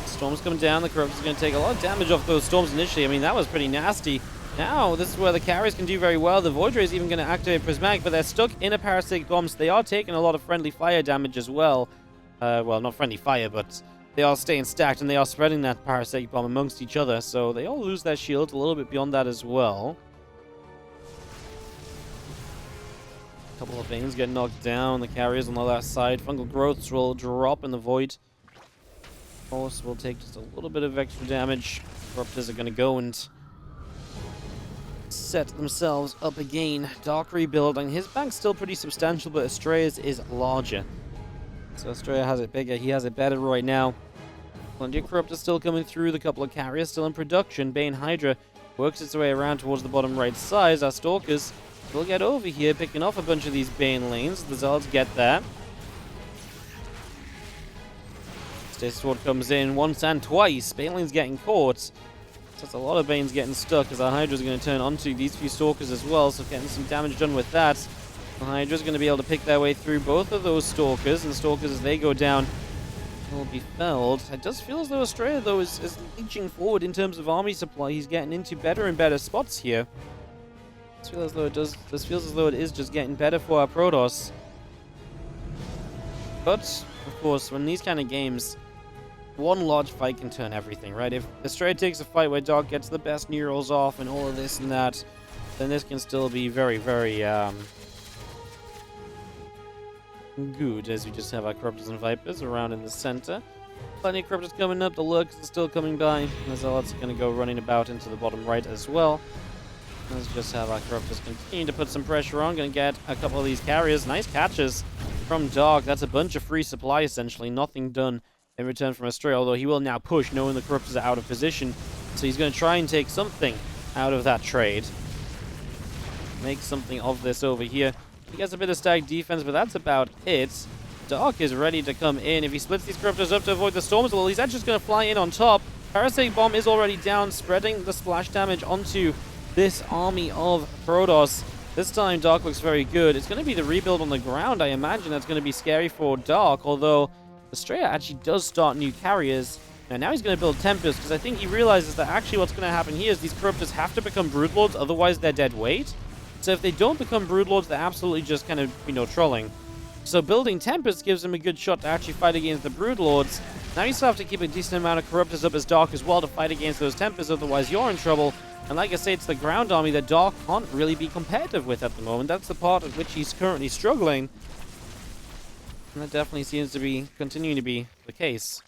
Storms coming down. The Corruptors are going to take a lot of damage off those storms initially. I mean, that was pretty nasty. Now, this is where the carriers can do very well. The Void Ray is even going to activate Prismatic, but they're stuck in a Parasitic Bomb, so they are taking a lot of friendly fire damage as well. Well, not friendly fire, but they are staying stacked, and they are spreading that Parasitic Bomb amongst each other, so they all lose their shields a little bit beyond that as well. A couple of Veins get knocked down. The carriers on the left side. Fungal Growths will drop in the Void. Force will take just a little bit of extra damage. Corruptors are going to go and set themselves up again. Dark rebuilding. His bank's still pretty substantial, but Astrea's is larger. So Astrea has it bigger. He has it better right now. Plenty of Corruptors still coming through. The couple of carriers still in production. Bane Hydra works its way around towards the bottom right side. Our Stalkers will get over here, picking off a bunch of these Bane lanes. The Zealots get there. Stasis Sword comes in once and twice. Baneling's getting caught. So that's a lot of Banes getting stuck as our Hydra's going to turn onto these few Stalkers as well. So getting some damage done with that. The Hydra's going to be able to pick their way through both of those Stalkers. And Stalkers, as they go down, will be felled. It does feel as though Astrea, though, is inching forward in terms of army supply. He's getting into better and better spots here. This feels as though it is just getting better for our Protoss. But, of course, when these kind of games, one large fight can turn everything, right? If Astrea takes a fight where Dark gets the best neurals off and all of this and that, then this can still be very, very, good, as we just have our Corruptors and Vipers around in the center. Plenty of Corruptors coming up, the Lurkers are still coming by, and the Zealots are going to go running about into the bottom right as well. Let's just have our Corruptors continue to put some pressure on. Going to get a couple of these carriers. Nice catches from Dark. That's a bunch of free supply, essentially. Nothing done in return from Astrea, although he will now push, knowing the Corruptors are out of position. So he's going to try and take something out of that trade. Make something of this over here. He gets a bit of stacked defense, but that's about it. Dark is ready to come in. If he splits these Corruptors up to avoid the storms, well, he's actually just going to fly in on top. Parasitic Bomb is already down, spreading the splash damage onto this army of Protoss. This time, Dark looks very good. It's going to be the rebuild on the ground, I imagine. That's going to be scary for Dark, although Astrea actually does start new carriers. Now he's going to build Tempest, because I think he realizes that actually what's going to happen here is these Corruptors have to become Broodlords, otherwise they're dead weight. So if they don't become Broodlords, they're absolutely just kind of, trolling. So building Tempest gives him a good shot to actually fight against the Broodlords. Now you still have to keep a decent amount of Corruptors up as Dark as well to fight against those Tempests, otherwise you're in trouble. And like I say, it's the ground army that Dark can't really be competitive with at the moment. That's the part at which he's currently struggling. And that definitely seems to be continuing to be the case.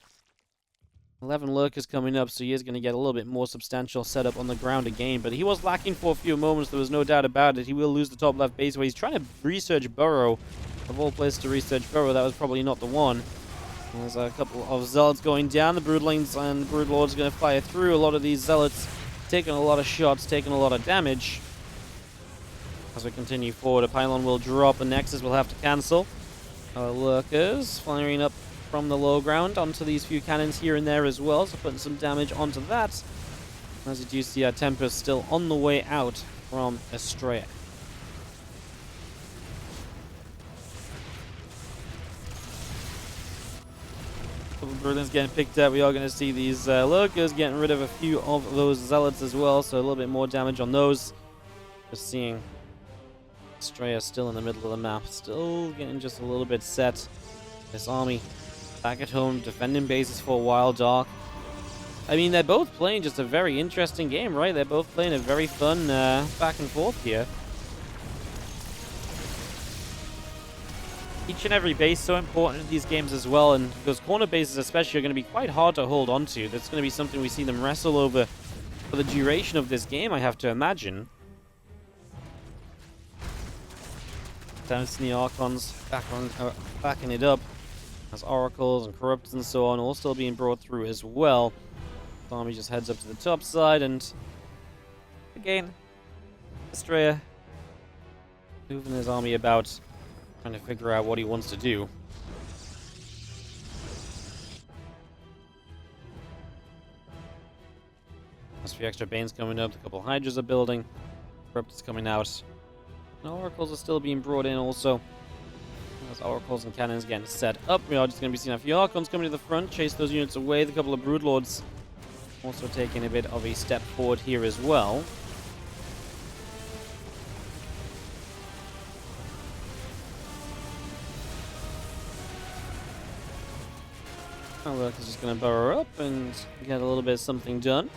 11 Lurkers coming up, so he is going to get a little bit more substantial setup on the ground again. But he was lacking for a few moments, there was no doubt about it. He will lose the top left base where he's trying to research Burrow. Of all places to research Burrow, that was probably not the one. There's a couple of Zealots going down. The Broodlings and Broodlords are going to fire through. A lot of these Zealots taking a lot of shots, taking a lot of damage. As we continue forward, a pylon will drop. The Nexus will have to cancel. Our Lurkers firing up from the low ground onto these few cannons here and there as well, so putting some damage onto that. As you do see, our Tempest still on the way out from Astrea. Couple of Brilliants getting picked up. We are going to see these Lurkers getting rid of a few of those Zealots as well, so a little bit more damage on those. Just seeing Astrea still in the middle of the map, still getting just a little bit set. This army back at home, defending bases for a while. Dark, I mean, they're both playing just a very interesting game, right? They're both playing a very fun back and forth here. Each and every base so important in these games as well, and those corner bases especially are going to be quite hard to hold on to. That's going to be something we see them wrestle over for the duration of this game, I have to imagine. Dynasty Archons backing it up. As Oracles and Corruptors and so on all still being brought through as well. The army just heads up to the top side, and again, Astrea moving his army about, trying to figure out what he wants to do. There's a few extra Banes coming up, a couple Hydras are building, Corruptors coming out, and Oracles are still being brought in also. As Oracles and Cannons getting set up, we are just going to be seeing a few Archons coming to the front, chase those units away. The couple of Broodlords also taking a bit of a step forward here as well. Our Lurker is just going to burrow up and get a little bit of something done.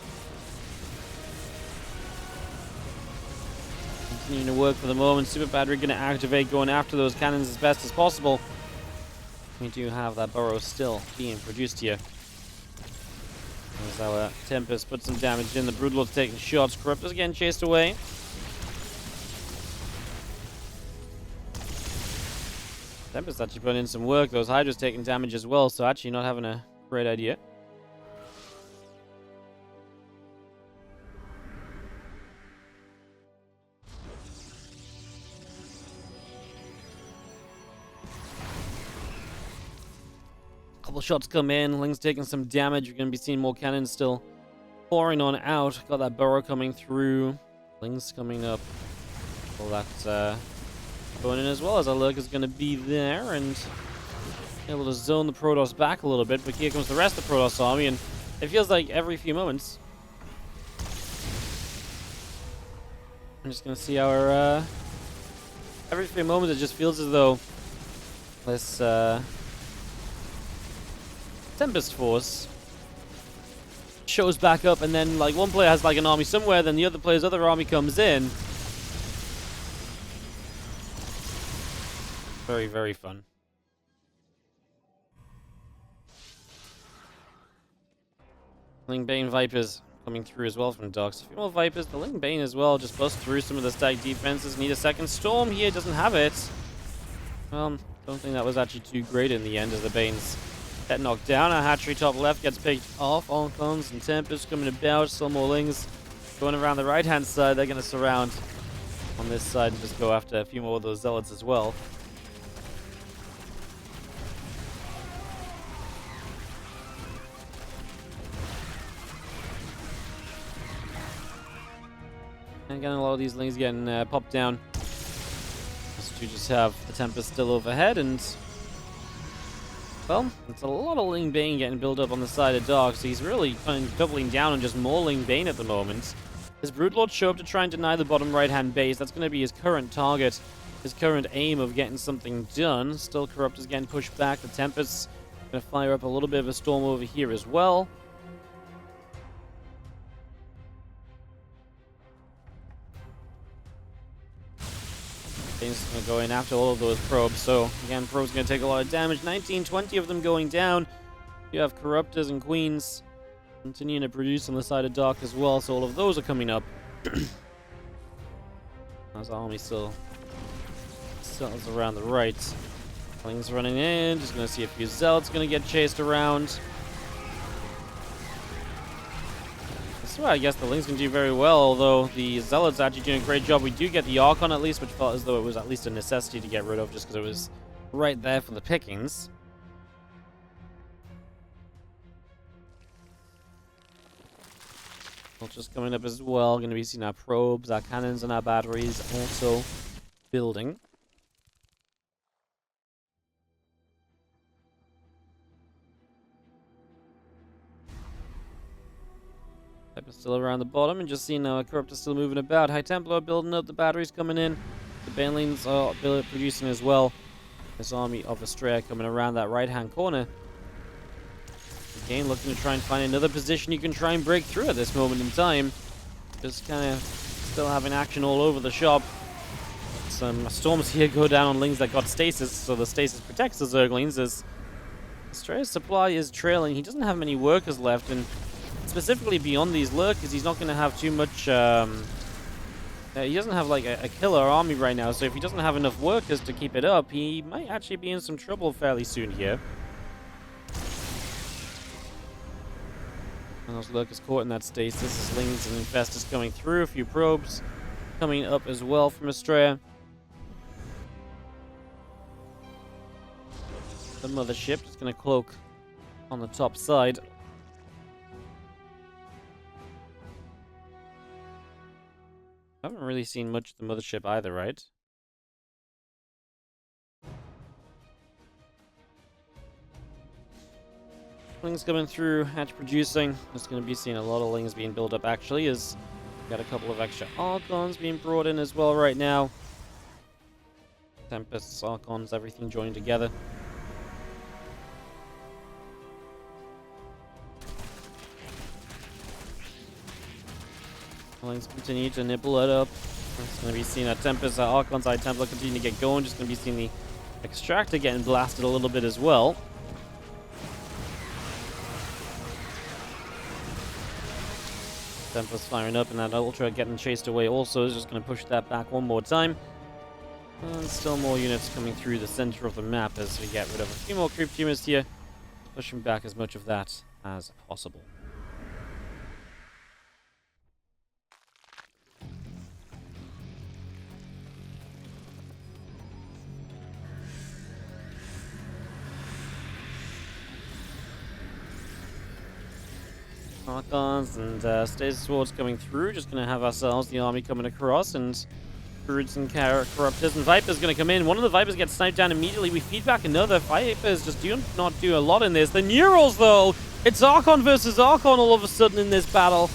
Continuing to work for the moment. Super Battery going to activate, going after those cannons as best as possible. We do have that burrow still being produced here. As our Tempest put some damage in. The Broodlord's taking shots. Corruptors getting chased away. Tempest actually putting in some work. Those Hydras taking damage as well, so actually not having a great idea. Couple shots come in. Ling's taking some damage. You're going to be seeing more cannons still pouring on out. Got that burrow coming through. Ling's coming up. All that going in as well, as our Lurker is going to be there, and able to zone the Protoss back a little bit, but here comes the rest of the Protoss army, and it feels like every few moments. I'm just gonna see our every few moments it just feels as though this Tempest Force shows back up, and then like one player has like an army somewhere, then the other player's other army comes in. Very, very fun. Ling Bane Vipers coming through as well from Dogs. A few more Vipers. The Ling Bane as well just bust through some of the stack defenses. Need a second Storm here. Doesn't have it. Well, don't think that was actually too great in the end as the Banes get knocked down. Our hatchery top left gets picked off. Archons and Tempest coming about. Some more Lings going around the right-hand side. They're going to surround on this side and just go after a few more of those Zealots as well. And again, a lot of these Lings getting popped down. You just have the Tempest still overhead, and well, it's a lot of Ling Bane getting built up on the side of Dark, so he's really kind of doubling down on just more Ling Bane at the moment. His Broodlord show up to try and deny the bottom right-hand base. That's going to be his current target, his current aim of getting something done. Still, Corrupt is getting pushed back. The Tempest's going to fire up a little bit of a storm over here as well. He's going to go in after all of those probes. So, again, probes going to take a lot of damage. 19, 20 of them going down. You have Corruptors and Queens continuing to produce on the side of Dark as well. So all of those are coming up. As our army still settles around the right. Lings running in. Just going to see a few Zealots going to get chased around. So I guess the Lings can do very well, although the Zealots actually doing a great job. We do get the Archon at least, which felt as though it was at least a necessity to get rid of just because it was right there for the pickings. Vulture's coming up as well. Going to be seeing our probes, our cannons, and our batteries also building. Viper's still around the bottom, and just seeing our Corrupt is still moving about. High Templar building up, the batteries coming in. The Banelings are producing as well. This army of Astrea coming around that right-hand corner. Again, looking to try and find another position you can try and break through at this moment in time. Just kind of still having action all over the shop. Some storms here go down on Lings that got stasis, so the stasis protects the Zerglings as Astrea's supply is trailing. He doesn't have many workers left, and specifically beyond these Lurkers, he's not going to have too much. He doesn't have like a killer army right now, so if he doesn't have enough workers to keep it up, he might actually be in some trouble fairly soon here. And those Lurkers caught in that stasis. Lings and Infestors coming through, a few probes coming up as well from Astrea. The mothership just going to cloak on the top side. I haven't really seen much of the mothership either, right? Lings coming through, hatch producing. Just going to be seeing a lot of Lings being built up actually, as got a couple of extra Archons being brought in as well right now. Tempests, Archons, everything joined together. Lings continue to nibble it up. It's going to be seeing a Tempest, Archon side Templar continue to get going. Just going to be seeing the Extractor getting blasted a little bit as well. Templar's firing up, and that Ultra getting chased away also is just going to push that back one more time. And still more units coming through the center of the map as we get rid of a few more creep tumors here, pushing back as much of that as possible. Archons and Stasis Swords coming through. Just going to have ourselves the army coming across, and Druids and Corruptors, and Viper's going to come in. One of the Vipers gets sniped down immediately. We feed back another. Vipers just do not do a lot in this. The Neurals, though, it's Archon versus Archon all of a sudden in this battle.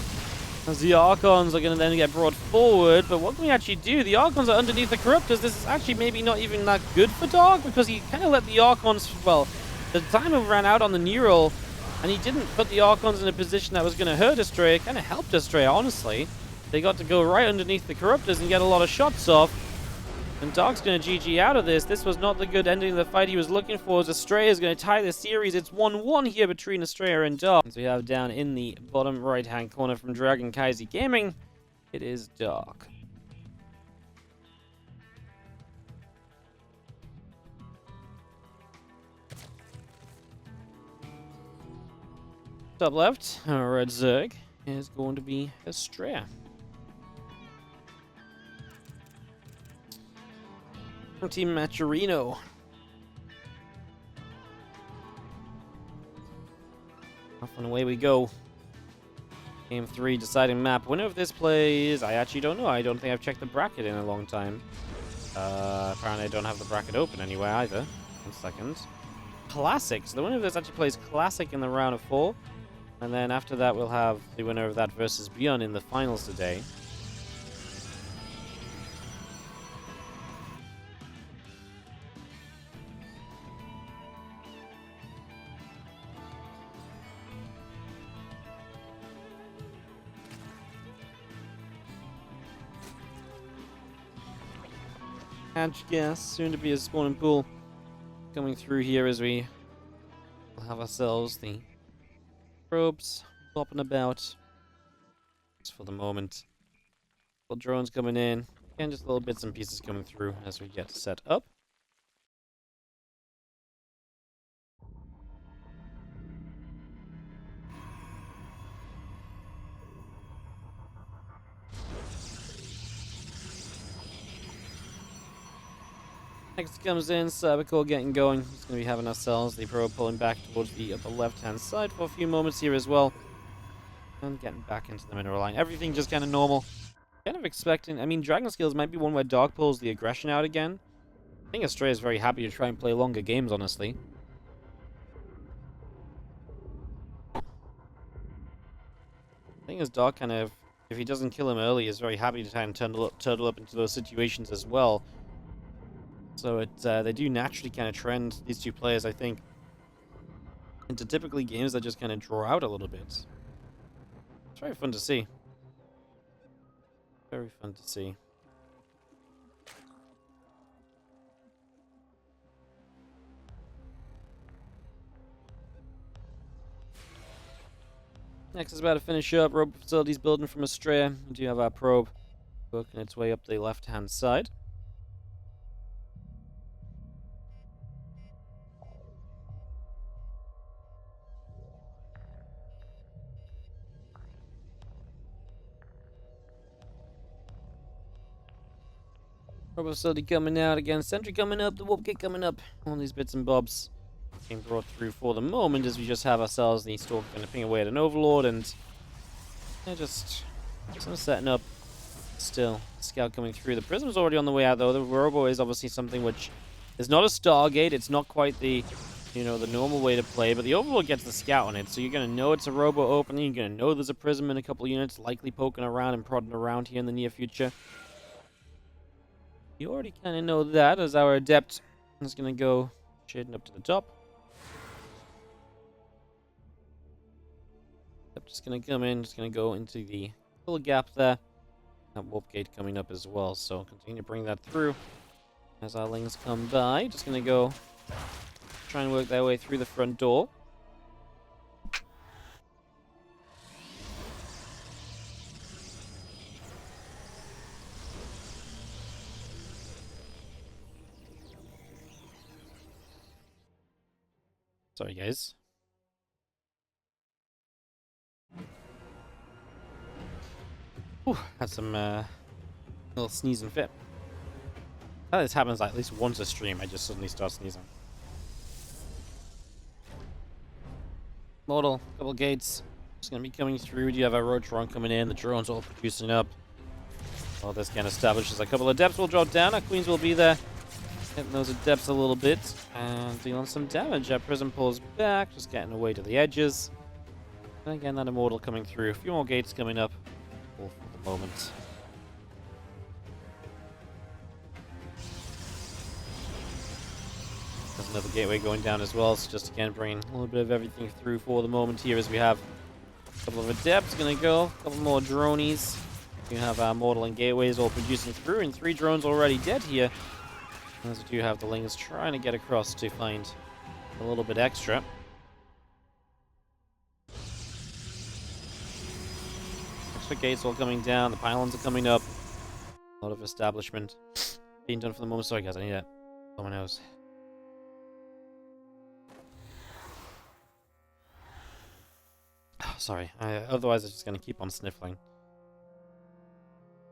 As the Archons are going to then get brought forward. But what can we actually do? The Archons are underneath the Corruptors. This is actually maybe not even that good for Dark, because he kind of let the Archons, well, the timer ran out on the Neural, and he didn't put the Archons in a position that was going to hurt Astrea. It kind of helped Astrea, honestly. They got to go right underneath the Corruptors and get a lot of shots off. And Dark's going to GG out of this. This was not the good ending of the fight he was looking for, as Astrea is going to tie the series. It's 1-1 here between Astrea and Dark. As we have down in the bottom right-hand corner from Dragon Kaiser Gaming, it is Dark. Top left, Red Zerg is going to be Astrea. Team Maturino. Off and away we go. Game 3, deciding map. Winner of this plays, I actually don't know. I don't think I've checked the bracket in a long time. Apparently I don't have the bracket open anywhere either. 1 second. Classic. So the winner of this actually plays Classic in the round of 4. And then after that we'll have the winner of that versus Beyond in the finals today. Hatch gas, soon to be a spawning pool coming through here as we have ourselves the probes flopping about. Just for the moment. Little drones coming in, and just little bits and pieces coming through as we get set up. Next comes in, Cybercore getting going. He's going to be having ourselves the probe pulling back towards the upper left-hand side for a few moments here as well. And getting back into the mineral line. Everything just kind of normal. Kind of expecting, I mean, Dragon Skills might be one where Dark pulls the aggression out again. I think Astrea is very happy to try and play longer games, honestly. I think as Dark kind of, if he doesn't kill him early, is very happy to try and turtle up into those situations as well. So they do naturally kind of trend, these two players, I think, into typically games that just kind of draw out a little bit. It's very fun to see. Very fun to see. Next is about to finish up. Robo facilities building from Astrea. We do have our probe working its way up the left-hand side. Robo facility coming out again. Sentry coming up. The warp gate coming up. All these bits and bobs being brought through for the moment as we just have ourselves the Stalker going to ping away at an Overlord, and they're just setting up still. Scout coming through. The Prism's already on the way out though. The Robo is obviously something which is not a Stargate. It's not quite the, you know, the normal way to play, but the Overlord gets the Scout on it, so you're going to know it's a Robo opening. You're going to know there's a Prism in a couple units, likely poking around and prodding around here in the near future. You already kind of know that, as our Adept is going to go shading up to the top. Adept is going to come in, just going to go into the little gap there. That warp gate coming up as well, so continue to bring that through as our lings come by. Just going to go try and work their way through the front door. Sorry, guys. Whew, had some little sneezing fit. This happens like at least once a stream. I just suddenly start sneezing. Mortal, couple gates. Just gonna be coming through. Do you have a Roach Run coming in? The drones all producing up. Well, this can establishes a couple of Adepts will drop down. Our Queens will be there. Hitting those Adepts a little bit. And dealing some damage. Our Prism pulls back. Just getting away to the edges. And again, that Immortal coming through. A few more gates coming up. All for the moment. There's another gateway going down as well. So just again, bringing a little bit of everything through for the moment here as we have a couple of Adepts going to go. A couple more Dronies. We have our Mortal and Gateways all producing through, and 3 drones already dead here. As we do have the Lings trying to get across to find a little bit extra. Extra gates all coming down, the pylons are coming up. A lot of establishment being done for the moment. Sorry guys, I need that. Oh my nose. Oh, sorry, otherwise I'm just going to keep on sniffling.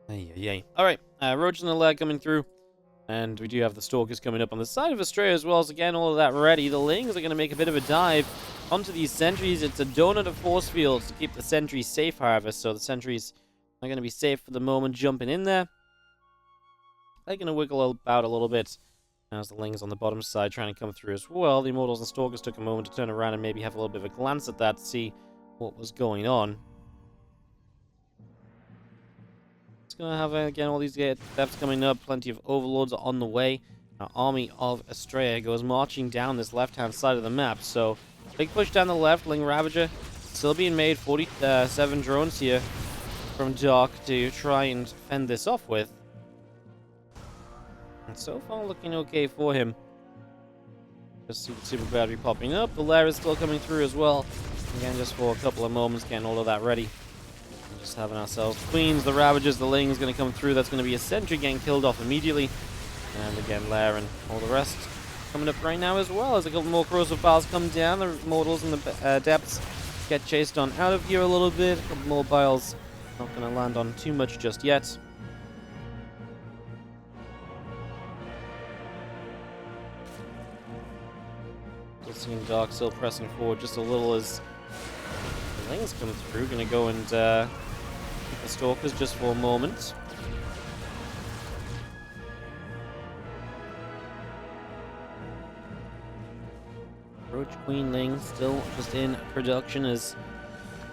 Yay. Alright, Roach and the Lag coming through. And we do have the Stalkers coming up on the side of Astrea as well. So again, all of that ready. The Lings are going to make a bit of a dive onto these sentries. It's a donut of force fields to keep the sentries safe, however. So the sentries are going to be safe for the moment, jumping in there. They're going to wiggle about a little bit. As the Lings on the bottom side trying to come through as well. The Immortals and Stalkers took a moment to turn around and maybe have a little bit of a glance at that to see what was going on. Gonna have again all these depths coming up, plenty of overlords on the way. Our army of Astrea goes marching down this left-hand side of the map. So big push down the left, Ling Ravager still being made. 47 drones here from Dark to try and fend this off with. And so far looking okay for him. Just see the super battery popping up. The lair is still coming through as well. Again, just for a couple of moments, getting all of that ready. Just having ourselves Queens, the Ravagers, the Ling's going to come through. That's going to be a sentry getting killed off immediately. And again, Lair and all the rest coming up right now as well. As a couple more corrosive files come down, the Mortals and the Depths get chased on out of here a little bit. A couple more Biles not going to land on too much just yet. Just seeing Dark still pressing forward just a little as the Ling's come through. Going to go and the Stalkers just for a moment. Roach Queen Ling still just in production as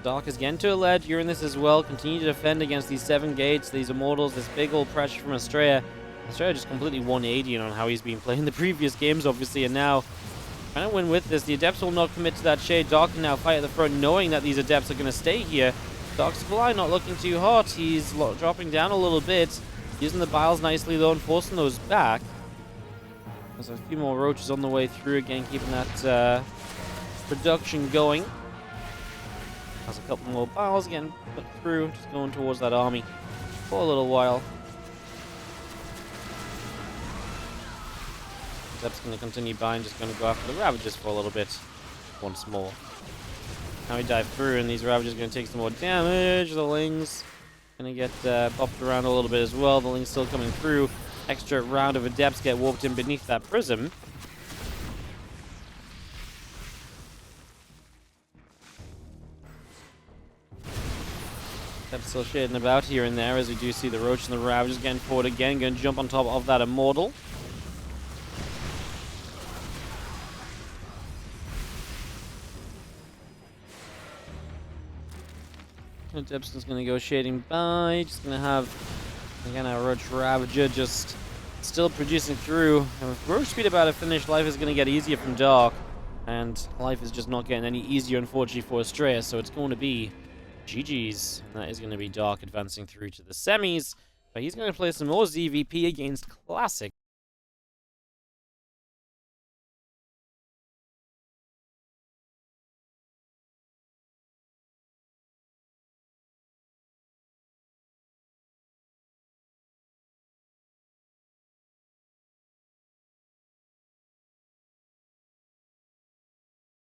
Dark is getting to a ledge during this as well. Continue to defend against these 7 gates, these Immortals, this big old pressure from Astrea. Astrea just completely 180 on how he's been playing the previous games, obviously, and now trying to win with this. The Adepts will not commit to that shade. Dark can now fight at the front, knowing that these Adepts are going to stay here. Dark Supply not looking too hot. He's dropping down a little bit. Using the Biles nicely, though, and forcing those back. There's a few more Roaches on the way through. Again, keeping that production going. There's a couple more Biles getting put through. Just going towards that army for a little while. Zep's going to continue buying. Just going to go after the Ravagers for a little bit. Once more. Now we dive through, and these Ravagers are going to take some more damage. The Lings going to get buffed around a little bit as well. The Lings still coming through. Extra round of Adepts get warped in beneath that prism. Adepts still shading about here and there as we do see the Roach and the Ravagers getting forward again. Going to jump on top of that Immortal. Dipson's going to go shading by. Just going to have, again, our Roach Ravager just still producing through. And with Roach speed about to finish, life is going to get easier from Dark. And life is just not getting any easier, unfortunately, for Astrea. So it's going to be GG's. And that is going to be Dark advancing through to the semis. But he's going to play some more ZvP against Classic.